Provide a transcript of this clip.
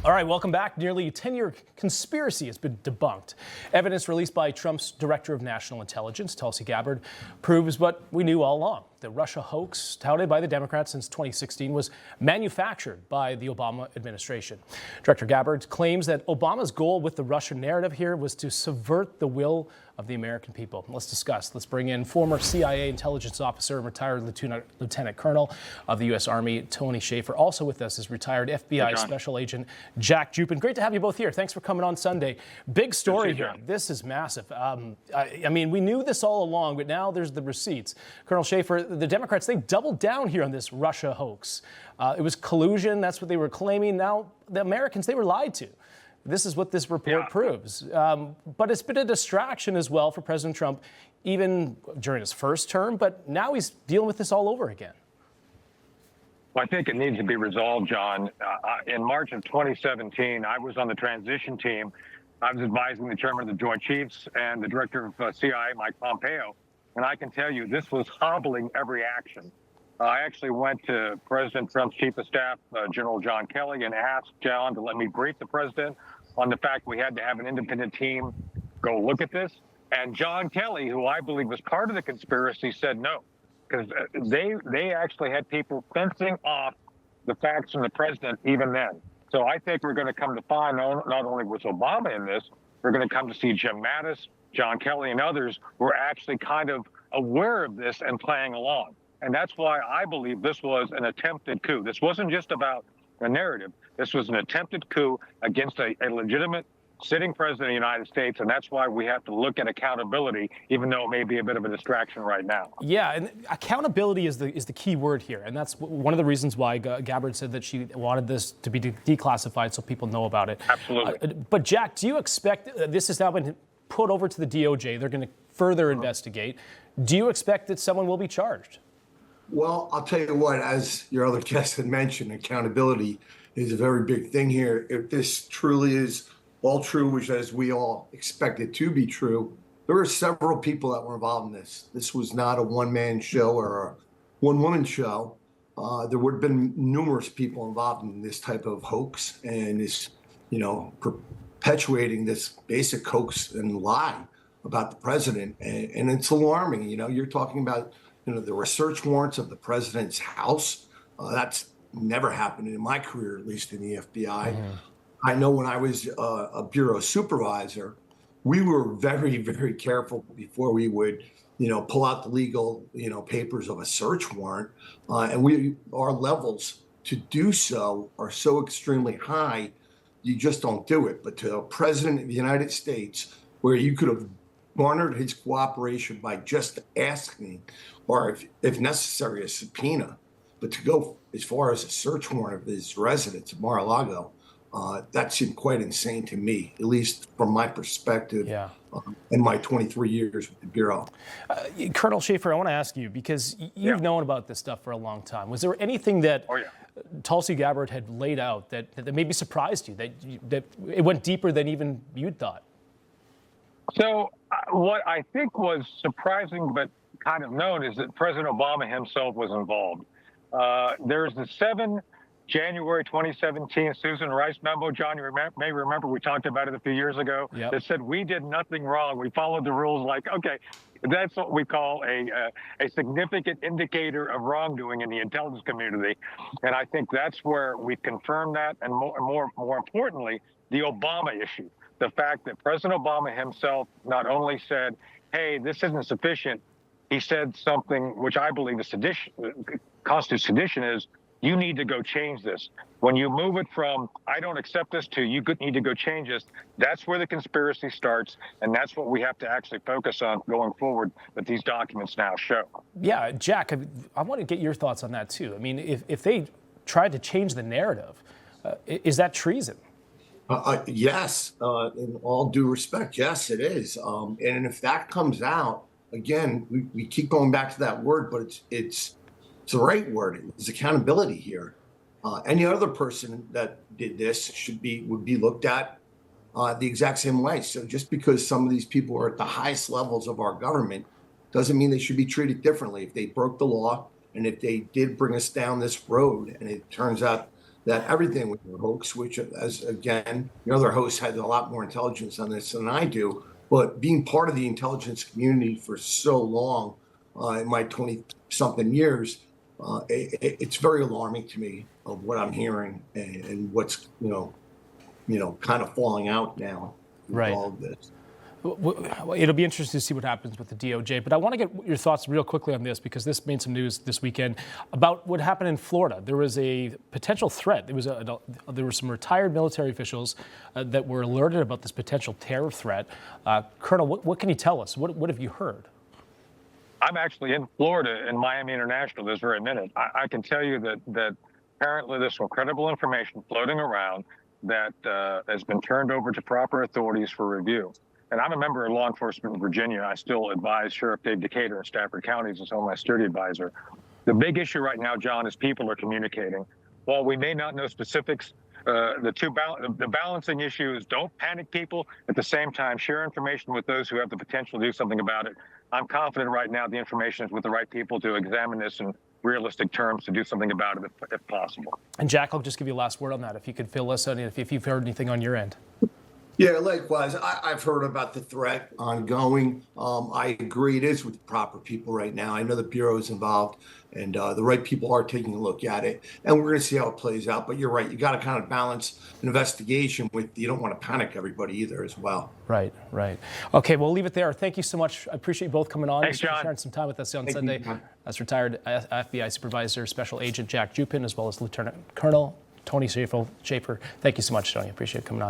All right, welcome back. Nearly a 10-year conspiracy has been debunked. Evidence released by Trump's Director of National Intelligence, Tulsi Gabbard, proves what we knew all along. The Russia hoax, touted by the Democrats since 2016, was manufactured by the Obama administration. Director Gabbard claims that Obama's goal with the Russia narrative here was to subvert the will of the American people. Let's discuss. Let's bring in former CIA intelligence officer and retired Lieutenant Colonel of the U.S. Army, Tony Shaffer. Also with us is retired FBI Special Agent Jack Jupin. Great to have you both here. Thanks for coming on Sunday. Big story here. This is massive. I mean, we knew this all along, but now there's the receipts. Colonel Shaffer, the Democrats, they doubled down here on this Russia hoax. It was collusion. That's what they were claiming. Now, the Americans, they were lied to. This is what this report proves. But it's been a distraction as well for President Trump, even during his first term. But now he's dealing with this all over again. Well, I think it needs to be resolved, John. In March of 2017, I was on the transition team. I was advising the chairman of the Joint Chiefs and the director of CIA, Mike Pompeo. And I can tell you, this was hobbling every action. I actually went to President Trump's chief of staff, General John Kelly, and asked John to let me brief the president on the fact we had to have an independent team go look at this. And John Kelly, who I believe was part of the conspiracy, said no, because they actually had people fencing off the facts from the president even then. So I think we're going to come to find not only was Obama in this, we're going to come to see Jim Mattis, John Kelly, and others were actually kind of aware of this and playing along. And that's why I believe this was an attempted coup. This wasn't just about a narrative. This was an attempted coup against a legitimate sitting president of the United States. And that's why we have to look at accountability, even though it may be a bit of a distraction right now. Yeah, and accountability is the key word here. And that's one of the reasons why Gabbard said that she wanted this to be declassified so people know about it. Absolutely. But Jack, do you expect this has now been put over to the DOJ? They're going to further investigate. Do you expect that someone will be charged? Well, I'll tell you what, as your other guest had mentioned, accountability is a very big thing here. If this truly is all true, which as we all expect it to be true, there were several people that were involved in this. This was not a one-man show or a one-woman show. There would have been numerous people involved in this type of hoax and this, perpetuating this basic hoax and lie about the president. And it's alarming. You're talking about there were search warrants of the president's house. That's never happened in my career, at least in the FBI. Mm-hmm. I know when I was a bureau supervisor, we were very, very careful before we would, pull out the legal, papers of a search warrant. And our levels to do so are so extremely high, you just don't do it. But to a president of the United States, where you could have garnered his cooperation by just asking, or if necessary, a subpoena, but to go as far as a search warrant of his residence in Mar-a-Lago, that seemed quite insane to me, at least from my perspective in my 23 years with the Bureau. Colonel Shaffer, I want to ask you, because you've known about this stuff for a long time. Was there anything that Tulsi Gabbard had laid out that maybe surprised you, that it went deeper than even you'd thought? So what I think was surprising but kind of known is that President Obama himself was involved. There's the 7 January 2017 Susan Rice memo. John, you may remember we talked about it a few years ago, that said we did nothing wrong. We followed the rules. Like, okay, that's what we call a significant indicator of wrongdoing in the intelligence community. And I think that's where we confirmed that. And more importantly, the Obama issue. The fact that President Obama himself not only said, hey, this isn't sufficient, he said something which I believe is sedition, constitutes sedition, is you need to go change this. When you move it from, I don't accept this, to you need to go change this, that's where the conspiracy starts, and that's what we have to actually focus on going forward that these documents now show. Yeah, Jack, I want to get your thoughts on that too. I mean, if they tried to change the narrative, is that treason? Yes, in all due respect, yes, it is. And if that comes out, again, we keep going back to that word, but it's the right word. It's accountability here. Any other person that did this would be looked at the exact same way. So just because some of these people are at the highest levels of our government doesn't mean they should be treated differently. If they broke the law and if they did bring us down this road and it turns out that everything was a hoax, which, as again, the other host had a lot more intelligence on this than I do. But being part of the intelligence community for so long, in my 20-something years, it's very alarming to me of what I'm hearing and what's kind of falling out now with Right. all of this. It'll be interesting to see what happens with the DOJ, but I want to get your thoughts real quickly on this because this made some news this weekend about what happened in Florida. There was a potential threat. There were some retired military officials that were alerted about this potential terror threat. Colonel, what can you tell us? What have you heard? I'm actually in Florida in Miami International this very minute. I can tell you that apparently there's some credible information floating around that has been turned over to proper authorities for review. And I'm a member of law enforcement in Virginia. I still advise Sheriff Dave Decatur in Stafford counties as my security advisor. The big issue right now, John, is people are communicating. While we may not know specifics, the balancing issue is don't panic people. At the same time, share information with those who have the potential to do something about it. I'm confident right now the information is with the right people to examine this in realistic terms to do something about it if possible. And Jack, I'll just give you a last word on that. If you could fill us in, if you've heard anything on your end. Yeah, likewise. I've heard about the threat ongoing. I agree it is with the proper people right now. I know the Bureau is involved and the right people are taking a look at it. And we're going to see how it plays out. But you're right. You got to kind of balance an investigation with, you don't want to panic everybody either as well. Right. Okay, we'll leave it there. Thank you so much. I appreciate you both coming on. Thanks, John. Sharing some time with us on Thank Sunday. you. As retired FBI Supervisor Special Agent Jack Jupin, as well as Lieutenant Colonel Tony Schaefer. Thank you so much, Tony. I appreciate you coming on.